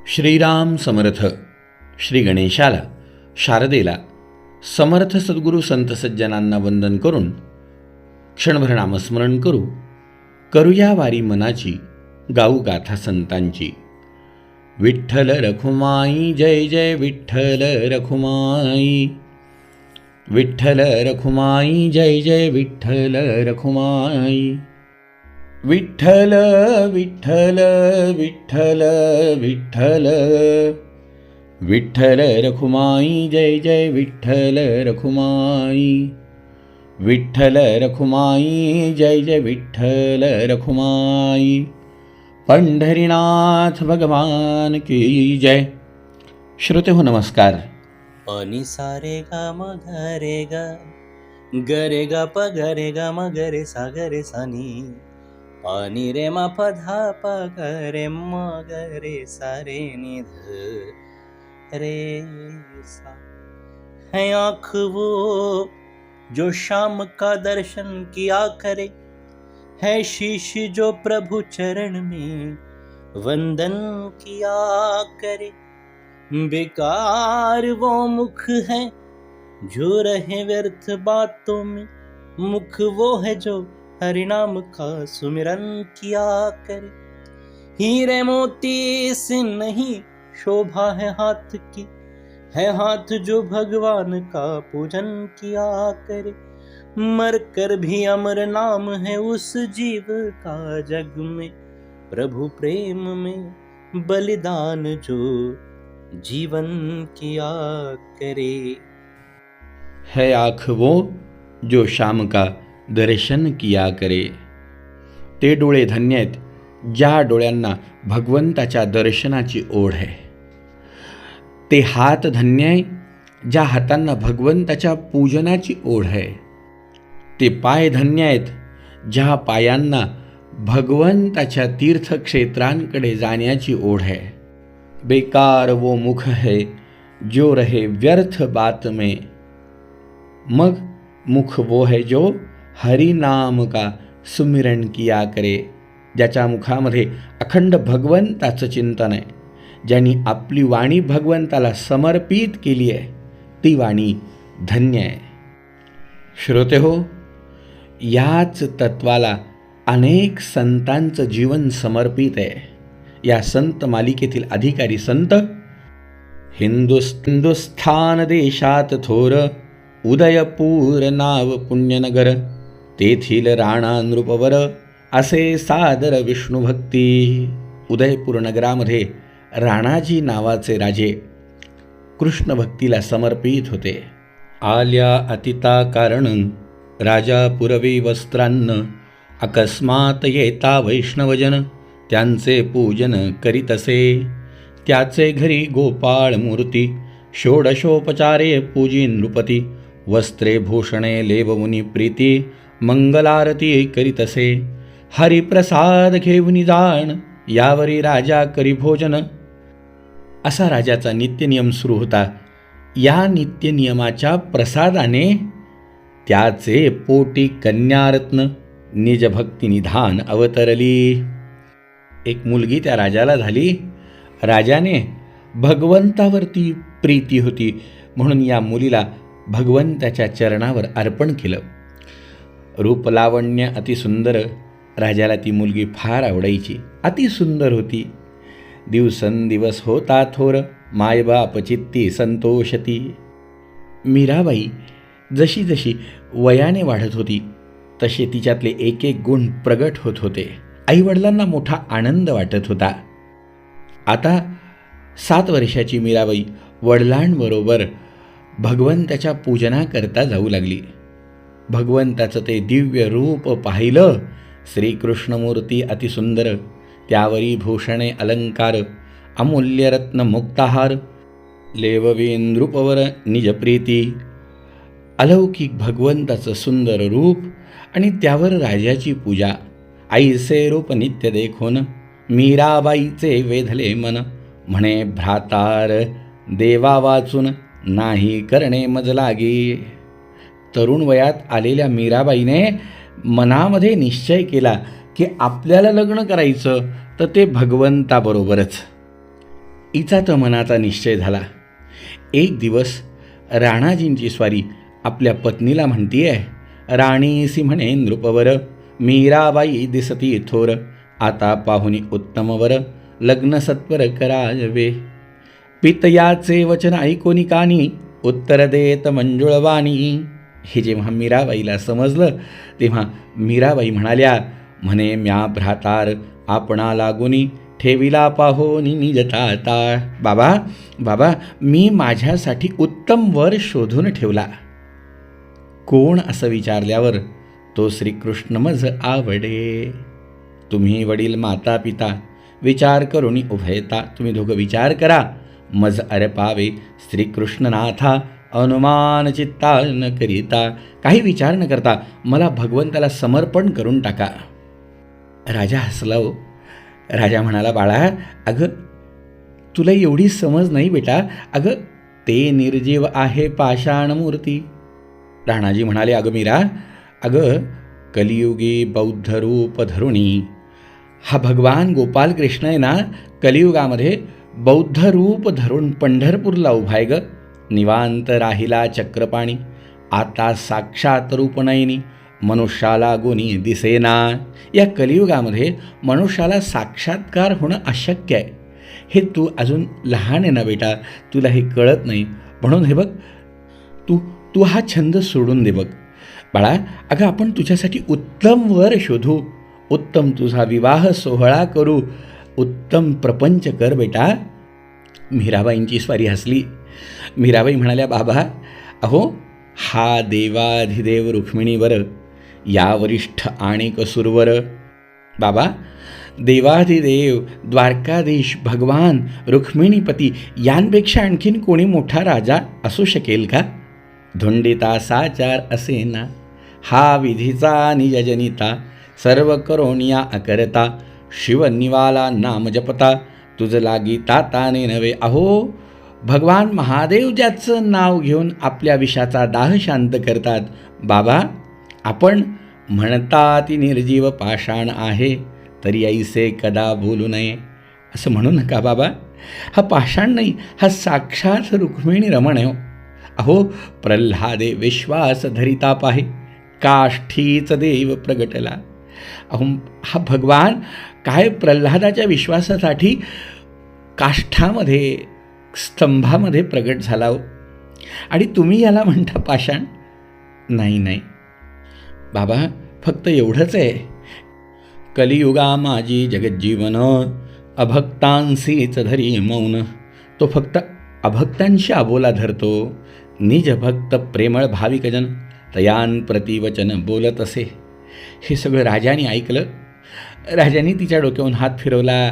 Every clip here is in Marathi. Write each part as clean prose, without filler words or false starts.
श्रीराम समर्थ. श्री गणेशाला, शारदेला, समर्थ सद्गुरू संत सज्जनांना वंदन करून क्षणभर नामस्मरण करूया वारी मनाची, गाऊ गाथा संतांची. विठ्ठल रखुमाई, जय जय विठ्ठल रखुमाई. विठ्ठल रखुमाई, जय जय विठ्ठल रखुमाई. विठ्ठल विठ्ठल विठ्ठल विठ्ठल. विठ्ठल रखुमाई, जय जय विठ्ठल रखुमाई. विठ्ठल रखुमाई, जय जय विठ्ठल रखुमाई. पंढरीनाथ भगवान की जय. श्रोते हो नमस्कार. अनि सा रे गा म ग रे ग ग रे ग प ग रे ग म ग रे सा ग रे सा नी. पानी रे म प धा प ग रे म ग रे सा रे नी ध रे सा. है आँख वो जो शाम का दर्शन किया करे, है शीश जो प्रभु चरण में वंदन किया करे. बेकार वो मुख है जो रहे व्यर्थ बातों में, मुख वो है जो हरि नाम का सुमिरन किया करे. हीरे मोती से नहीं शोभा है हाथ की, है हाथ जो भगवान का पूजन किया करे. मर कर भी अमर नाम है उस जीव का जग में, प्रभु प्रेम में बलिदान जो जीवन किया करे. है आँख वो जो शाम का दर्शन किया करे. ते डोळे धन्य आहेत ज्या डोळ्यांना भगवंताच्या दर्शनाची ओढ आहे. ते हात धन्य आहे ज्या हातांना भगवंताच्या पूजनाची ओढ आहे. ते पाय धन्य आहेत ज्या पायांना भगवंताच्या तीर्थक्षेत्रांकडे जाण्याची ओढ आहे. बेकार वो मुख है जो रहे व्यर्थ बात में, मग मुख वो है जो हरि नाम का सुमिरन किया करे. ज्याच्या मुखामध्ये अखंड भगवंताचं चिंतन आहे, ज्यांनी आपली वाणी भगवंताला समर्पित केली आहे, ती वाणी धन्य आहे. श्रोते हो, याच तत्वाला अनेक संतांचं जीवन समर्पित आहे. या संत मालिकेतील अधिकारी संत हिंदुस्थान देशात थोर, उदयपूर नाव पुण्यनगर, तेथील राणा नृपवर असे सादर विष्णुभक्ती. उदयपूर नगरामध्ये राणाजी नावाचे राजे कृष्ण भक्तीला समर्पित होते. आल्या अतिता कारण राजा पुरवी वस्त्रान्न, अकस्मात येता वैष्णवजन त्यांचे पूजन करीतसे. त्याचे घरी गोपाळ मूर्ती, षोडशोपचारे पूजी नृपती. वस्त्रे भूषणे लेवमुनी प्रीती, मंगलारती करीतसे. हरिप्रसाद घेऊनी जाण, यावरी राजा करी भोजन. असा राजाचा नित्यनियम सुरू होता. या नित्यनियमाच्या प्रसादाने त्याचे पोटी कन्यारत्न निजभक्ती निधान अवतरली. एक मुलगी त्या राजाला झाली. राजाने भगवंतावरती प्रीती होती म्हणून या मुलीला भगवंताच्या चरणावर अर्पण केलं. रूपलावण्य अतिसुंदर. राजाला ती मुलगी फार आवडायची. अतिसुंदर होती. दिवसेंदिवस होता थोर, मायबाप चित्ती संतोषती. मीराबाई जशी जशी वयाने वाढत होती तसे तिच्यातले एक एक गुण प्रगट होत होते. आईवडिलांना मोठा आनंद वाटत होता. आता 7 वर्षाची मीराबाई वडिलांबरोबर भगवंताच्या पूजनाकरता जाऊ लागली. भगवंताचं ते दिव्य रूप पाहिलं. श्रीकृष्णमूर्ती अतिसुंदर, त्यावरी भूषणे अलंकार, अमूल्य रत्न मुक्ताहार, लेववींद्रुपवर निजप्रीती. अलौकिक भगवंताचं सुंदर रूप आणि त्यावर राजाची पूजा. आईचे रूप नित्य देखून मीराबाईचे वेधले मन. म्हणे भ्रातार देवा वाचून, नाही करणे मज लागी. तरुण वयात आलेल्या मीराबाईने मनामध्ये निश्चय केला की आपल्याला लग्न करायचं तर ते भगवंताबरोबरच. हिचा तर मनाचा निश्चय झाला. एक दिवस राणाजींची स्वारी आपल्या पत्नीला म्हणतीये, राणीसी म्हणे नृपवर, मीराबाई दिसती थोर, आता पाहुनी उत्तमवर, लग्न सत्वर करावे. पितयाचे वचन ऐकोनी कानी, उत्तर देत मंजुळवाणी. हे जेव्हा मीराबाईला समजलं तेव्हा मीराबाई म्हणाल्या, म्हणे म्या भ्रातार आपणा लागुनी, ठेविला पाहोनी निजताता. बाबा बाबा, मी माझ्यासाठी उत्तम वर शोधून ठेवला. कोण असं विचारल्यावर तो श्रीकृष्ण मज आवडे. तुम्ही वडील माता पिता विचार करून उभयता, तुम्ही दोघं विचार करा, मज अर्पावे श्रीकृष्णनाथा, अनुमान चित्ता न करिता. काही विचार न करता मला भगवंताला समर्पण करून टाका. राजा हसला हो. राजा म्हणाला, बाळा, अगं तुला एवढी समज नाही बेटा, अगं ते निर्जीव आहे पाषाण मूर्ती. राणाजी म्हणाले, अगं मीरा, अगं कलियुगी बौद्ध रूप धरुणी, हा भगवान गोपाल कृष्ण आहे ना, कलियुगामध्ये बौद्ध रूप धरून पंढरपूरला उभा आहे ग. निवांत राहिला चक्रपाणी, आता साक्षात रूपनयनी, मनुष्याला गुणी दिसेना. या कलियुगामध्ये मनुष्याला साक्षात्कार होणं अशक्य आहे. हे तू अजून लहान आहे ना बेटा, तुला हे कळत नाही. म्हणून हे बघ, तू हा छंद सोडून दे बघ. बाळा, अगं आपण तुझ्यासाठी उत्तम वर शोधू, उत्तम तुझा विवाह सोहळा करू, उत्तम प्रपंच कर बेटा. मीराबाईंची स्वारी हसली. मीराबाई म्हणाल्या, बाबा, अहो हा देवाधिदेव रुक्मिणीवर, या वरिष्ठ आणि कसूरवर. बाबा, देवाधिदेव द्वारकाधीश भगवान रुक्मिणीपती यांपेक्षा आणखीन कोणी मोठा राजा असू शकेल का? धुंडिता साचार असेना, हा विधीचा निजजनिता, सर्व करोनिया अकरता, शिवनिवाला नाम जपता, तुझ लागी ताताने नव्हे. अहो भगवान महादेव ज्याचं नाव घेऊन आपल्या विषाचा दाह शांत करतात. बाबा, आपण म्हणता ती निर्जीव पाषाण आहे, तरी ऐसे कदा बोलू नये असं म्हणू नका बाबा. हा पाषाण नाही, हा साक्षात रुक्मिणी रमण आहे. अहो प्रल्हादे विश्वास धरिता पाहे, काष्ठीच देव प्रगटला. अहो हा भगवान काय प्रल्हादाच्या विश्वासासाठी काष्ठामध्ये स्तंभामध्ये प्रगट झाला हो, आणि तुम्ही याला म्हणता पाषाण? नाही नाही बाबा, फक्त एवढंच आहे, कलियुगा माझी जगज्जीवन, अभक्तांसीच धरी मौन. तो फक्त अभक्तांशी अबोला धरतो, निज भक्त प्रेमळ भाविकजन तयान प्रतिवचन बोलत असे. हे सगळं राजाने ऐकलं. राजाने तिच्या डोक्यावरून हात फिरवला.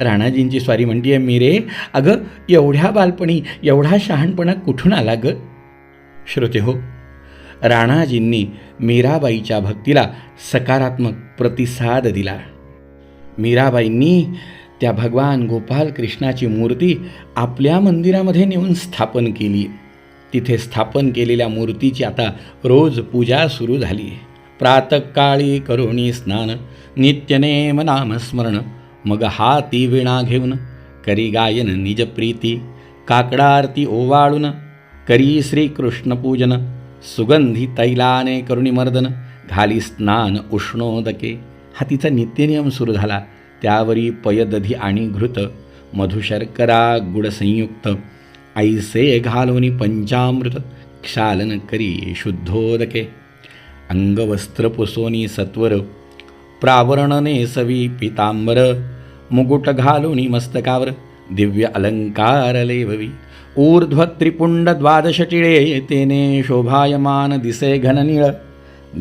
राणाजींची स्वारी म्हणते, मीरे, अगं एवढ्या बालपणी एवढा शहाणपणा कुठून आला ग? श्रोते हो, राणाजींनी मीराबाईच्या भक्तीला सकारात्मक प्रतिसाद दिला. मीराबाईंनी त्या भगवान गोपाल कृष्णाची मूर्ती आपल्या मंदिरामध्ये नेऊन स्थापन केली. तिथे स्थापन केलेल्या मूर्तीची आता रोज पूजा सुरू झाली. प्रातःकाळी करोणी स्नान, नित्यनेम नामस्मरण, मग हाती विणा घेऊन करी गायन निज प्रीती, काकडारती ओवाळून करी श्रीकृष्ण पूजन, सुगंधी तैलाने करुणी मर्दन, घाली स्नान उष्णोदके. हा तिचा नित्यनियम सुरू झाला. त्यावरी पयदधी आणि घृत, मधुशर्करा गुडसंयुक्त, ऐसे घालोनी पंचामृत, क्षालन करी शुद्धोदके. अंगवस्त्र पुसोनी सत्वर, प्रावरणने सवी पितांबर, मुकुट घालोनी मस्तकावर, दिव्य अलंकार लेववी. ऊर्ध्व त्रिपुंड द्वादश टिळे, तेने शोभायमान दिसे घननीळ,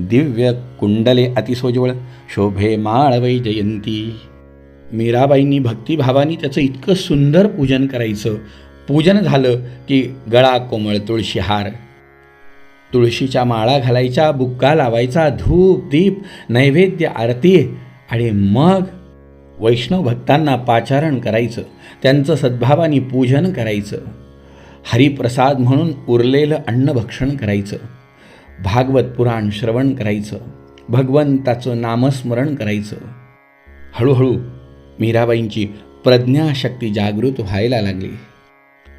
दिव्य कुंडले अतिसोज्वळ, शोभे माळ वैजयंती. मीराबाईंनी भक्तिभावानी त्याचं इतकं सुंदर पूजन करायचं. पूजन झालं की गळा कोमळ तुळशी हार, तुळशीच्या माळा घालायच्या, बुक्का लावायचा, धूप दीप नैवेद्य आरती, आणि मग वैष्णव भक्तांना पाचारण करायचं, त्यांचं सद्भावानी पूजन करायचं, हरिप्रसाद म्हणून उरलेलं अन्नभक्षण करायचं, भागवत पुराण श्रवण करायचं, भगवंताचं नामस्मरण करायचं. हळूहळू मीराबाईंची प्रज्ञाशक्ती जागृत व्हायला लागली.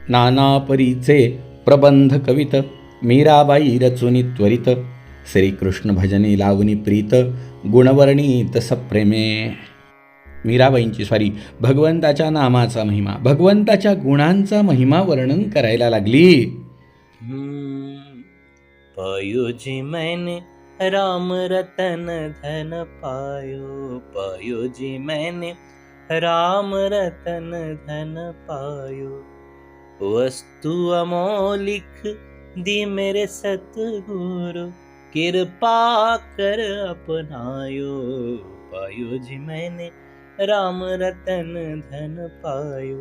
नाना परीचे प्रबंध कवित मीराबाई रचुनी त्वरित, श्रीकृष्ण भजनी लावणी प्रीत, गुणवर्णित सप्रेमे. मीराबाईंची स्वारी भगवंताच्या नामाचा महिमा, भगवंताच्या गुणांचा महिमा वर्णन करायला लागली. पायो जी मैंने राम रतन धन पायो, पायो जी मैंने राम रतन धन पायो, वस्तु अमोलिक दी मेरे सतगुरु, कृपा कर अपनायो. पायो जी मैंने राम रतन धन पायो,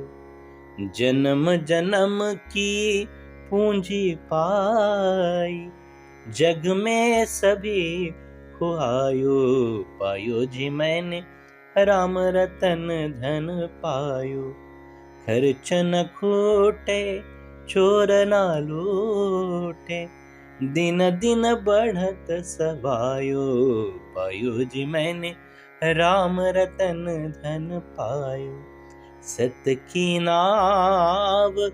जन्म जन्म की पूंजी पाई, जग में सभी खुआयो. पायो जी मैंने राम रतन धन पायो, खर्च न खोटे चोर ना लूटे, दिन दिन बढ़त सवायो. पायो जी मैंने राम रतन धन पायो, सत की नाव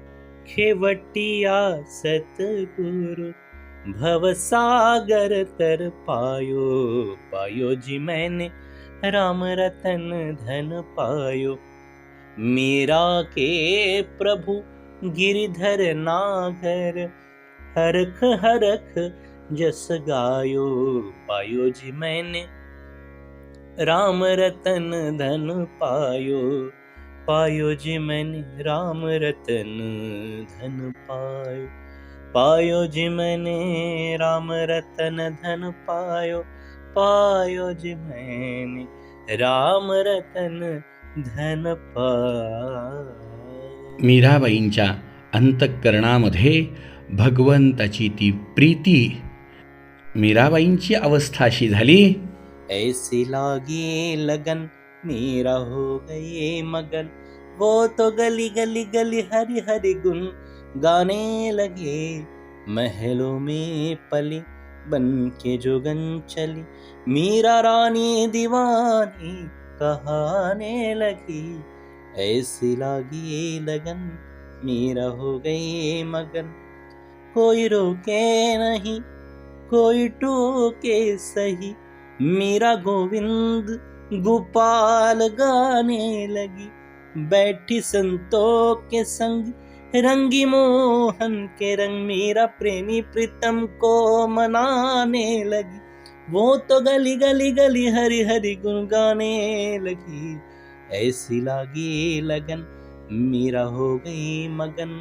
खेवटिया सतगुरु, भव सागर तर पायो. पायो जी मैंने राम रतन धन पायो, मीरा के प्रभु गिरधर नागर, हरख हरख जस गायो. पायो जी मैंने राम रतन धन पायो, पायो जी मैंने राम रतन धन पायो, पायो जी मैंने राम रतन धन पायो, पायो जी मैंने राम रतन धन पायो. मीराबाईंच्या अंतःकरणामध्ये भगवंताची ती प्रीती. मीराबाईंची अवस्था अशी झाली, ऐसी लागी लगन मीरा हो गई मगन, वो तो गली गली गली हरि हरि गुण गाने लगे, महलों में पली बन के जोगन चली, मीरा रानी दीवानी कहाने लगी. ऐसी लागी लगन मीरा हो गई मगन, कोई रोके नहीं कोई टोके सही, मीरा गोविंद गोपाल गाने लगी, बैठी संतों के संग रंगी मोहन के रंग, मीरा प्रेमी प्रीतम को मनाने लगी, वो तो गली गली गली हरि हरि गुण गाने लगी. ऐसी लागी लगन मीरा हो गई मगन.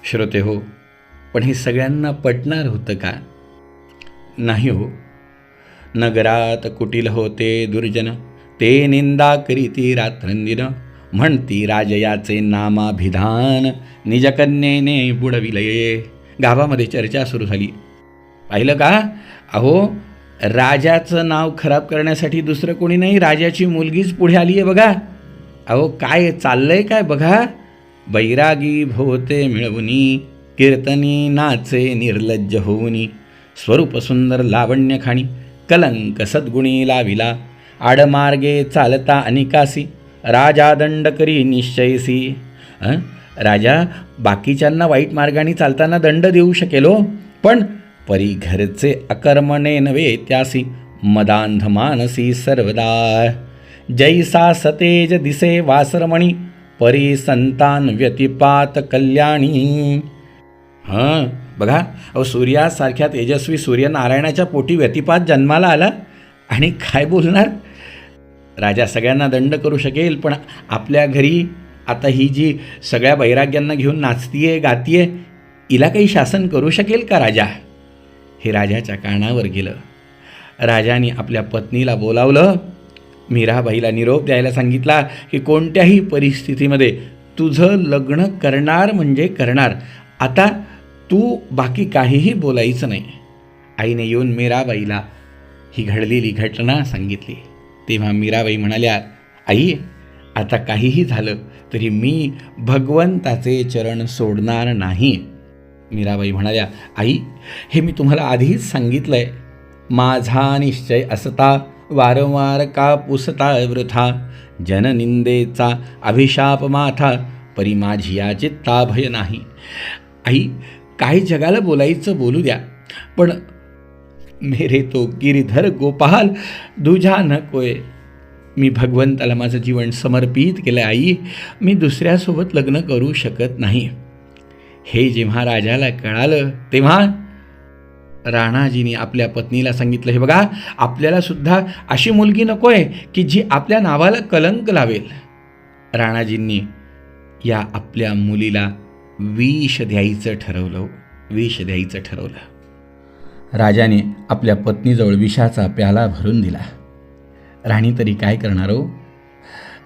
श्रोते हो, पण हे सगळ्यांना पटणार होतं का? नाही हो. नगरात कुटील होते दुर्जन, ते निंदा करीती रात्रंदिन, म्हणती राजयाचे नामाभिधान, निजकन्येने बुडविलये. गावामध्ये चर्चा सुरू झाली. पाहिलं का? अहो, राजाचं नाव खराब करण्यासाठी दुसरं कोणी नाही, राजाची मुलगीच पुढे आली आहे बघा. अहो, काय चाललंय काय बघा. बैरागी भोवते मिळवुनी, कीर्तनी नाचे निर्लज्ज होऊनी, स्वरूप सुंदर लावण्य खाणी, कलंक सद्गुणी लाविला, आडमार्गे चालता अनिकासी, राजा दंड करी निश्चयसी. राजा बाकीच्यांना वाईट मार्गाने चालताना दंड देऊ शकेलो, पण परी घरचे अकर्मणे नव्हे त्यासी, मदांध मानसी सर्वदा, जैसा सतेज दिसे वासरमणी, परी संतान व्यतिपात कल्याणी. बघा, अहो, सूर्यासारख्या तेजस्वी सूर्यनारायणाच्या पोटी व्यतिपात जन्माला आला आणि काय बोलणार. राजा सगळ्यांना दंड करू शकेल, पण आपल्या घरी आता ही जी सगळ्या बैराग्यांना घेऊन नाचतीये गातीये, हिला काही शासन करू शकेल का राजा? हे राजाच्या कानावर गेलं. राजाने आपल्या पत्नीला बोलावलं, मीराबाईला निरोप द्यायला सांगितला की कोणत्याही परिस्थितीमध्ये तुझं लग्न करणार म्हणजे करणार, आता तू बाकी काहीही बोलायचं नाही. आईने येऊन मीराबाईला ही घडलेली घटना सांगितली. तेव्हा मीराबाई म्हणाल्या, आई, आता काहीही झालं तरी मी भगवंताचे चरण सोडणार नाही. मीराबाई म्हणाल्या, आई, हे मी तुम्हाला आधीच सांगितलं आहे. माझा निश्चय असता वारंवार का पुसता वृथा, जननिंदेचा अभिशाप माथा, परी माझी या चित्ता भय नाही. आई, काही जगाला बोलायचं बोलू द्या, पण मेरे तो गिरीधर गोपाल दुजा नकोय. मी भगवंताला माझं जीवन समर्पित केलं आई. मी दुसऱ्यासोबत लग्न करू शकत नाही. हे जेव्हा राजाला कळालं तेव्हा राणाजीने आपल्या पत्नीला सांगितलं, हे बघा, आपल्याला सुद्धा अशी मुलगी नकोय की जी आपल्या नावाला कलंक लावेल. राणाजींनी या आपल्या मुलीला विष द्यायचं ठरवलं. राजाने आपल्या पत्नीजवळ विषाचा प्याला भरून दिला. राणी तरी काय करणार हो?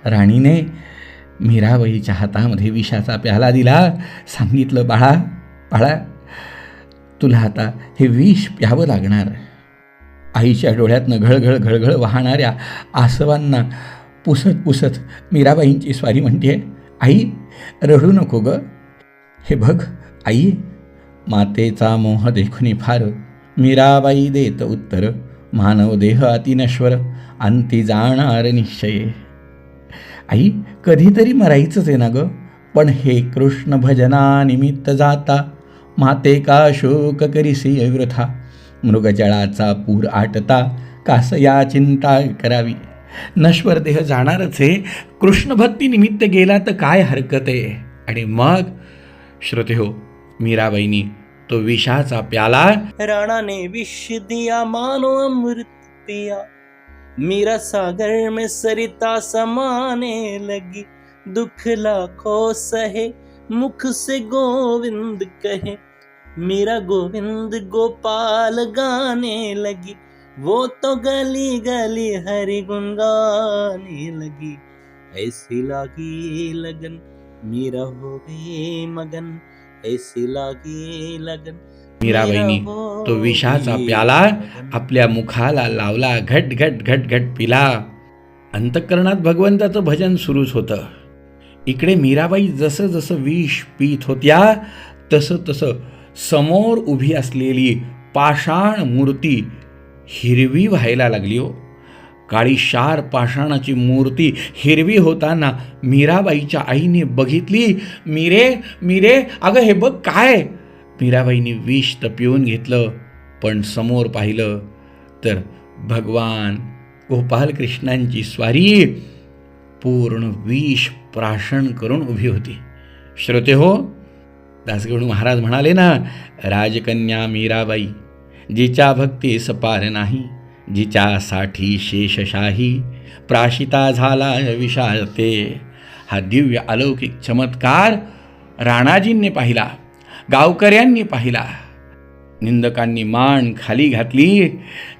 राणीने मीराबाईच्या हातामध्ये विषाचा प्याला दिला. सांगितलं, बाळा, तुला आता हे विष प्यावं लागणार. आईच्या डोळ्यातनं घळघळ वाहणाऱ्या आसवांना पुसत मीराबाईंची स्वारी म्हणते, आई रडू नको ग. हे बघ आई, मातेचा मोह देखुनी फार, मीराबाई देत उत्तर, मानव देह अतिनश्वर, अंती जाणार निश्चय. आई, कधीतरी मरायचंच आहे ना ग, पण हे कृष्ण भजना निमित्त जाता, माते का शोक करीसी वृथा, मृगजळाचा पूर आटता, कास या चिंता करावी. नश्वर देह जाणारच आहे, कृष्ण भक्ती निमित्त गेला तर काय हरकत आहे. आणि मग श्रोते हो, मीराबाईंनी तो विषाचा प्याला, राणा ने विष दिया मानो अमृत पिया, मीरा सागर में सरिता समाने लगी, दुख लाखों सहे मुख से गोविंद कहे, मीरा गोविंद गोपाल गाने लगी, वो तो गली गली हरि गुन गाने लगी. ऐसी लागी लगन मीरा हो गई मगन, ऐसी लागी लगन. मीराबाईंनी तो विषाचा प्याला आपल्या मुखाला लावला, घट पिला. अंतःकरणात भगवंताचं भजन सुरूच होतं. इकडे मीराबाई जसं विष पीत होत्या तसं समोर उभी असलेली पाषाण मूर्ती हिरवी व्हायला लागली हो. काळी शार पाषाणाची मूर्ती हिरवी होताना मीराबाईच्या आईने बघितली. मीरे अगं हे बघ काय. मीराबाईंनी विष तर पिऊन घेतलं, पण समोर पाहिलं तर भगवान गोपालकृष्णांची स्वारी पूर्ण विष प्राशन करून उभी होती. श्रोते हो, दासगणू महाराज म्हणाले ना, राजकन्या मीराबाई जिच्या भक्तीस पार नाही, जिच्यासाठी शेषशाही प्राशिता झाला विषाते. हा दिव्य अलौकिक चमत्कार राणाजींनी पाहिला, गावकऱ्यांनी पाहिला, निंदकांनी मान खाली घातली.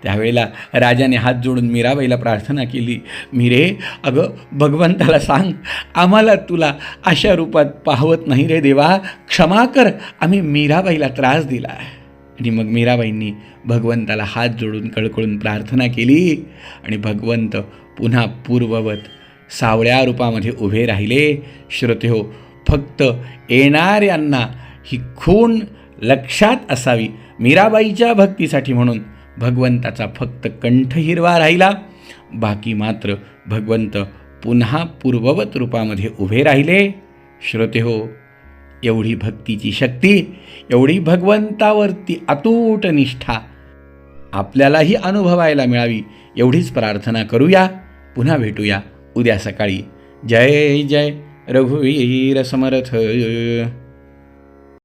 त्यावेळेला राजाने हात जोडून मीराबाईला प्रार्थना केली, मीरे अगं भगवंताला सांग, आम्हाला तुला अशा रूपात पाहवत नाही रे देवा, क्षमा कर, आम्ही मीराबाईला त्रास दिला. आणि मग मीराबाईंनी भगवंताला हात जोडून कळकळून प्रार्थना केली आणि भगवंत पुन्हा पूर्ववत सावळ्या रूपामध्ये उभे राहिले. श्रोते हो, फक्त येणाऱ्यांना ही खूण लक्षात असावी, मीराबाईच्या भक्तीसाठी म्हणून भगवंताचा फक्त कंठ हिरवा राहिला, बाकी मात्र भगवंत पुन्हा पूर्ववत रूपामध्ये उभे राहिले. श्रोते हो, एवढी भक्तीची शक्ती, एवढी भगवंतावरती अतूट निष्ठा आपल्यालाही अनुभवायला मिळावी एवढीच प्रार्थना करूया. पुन्हा भेटूया उद्या सकाळी. जय जय रघुवीर समर्थ.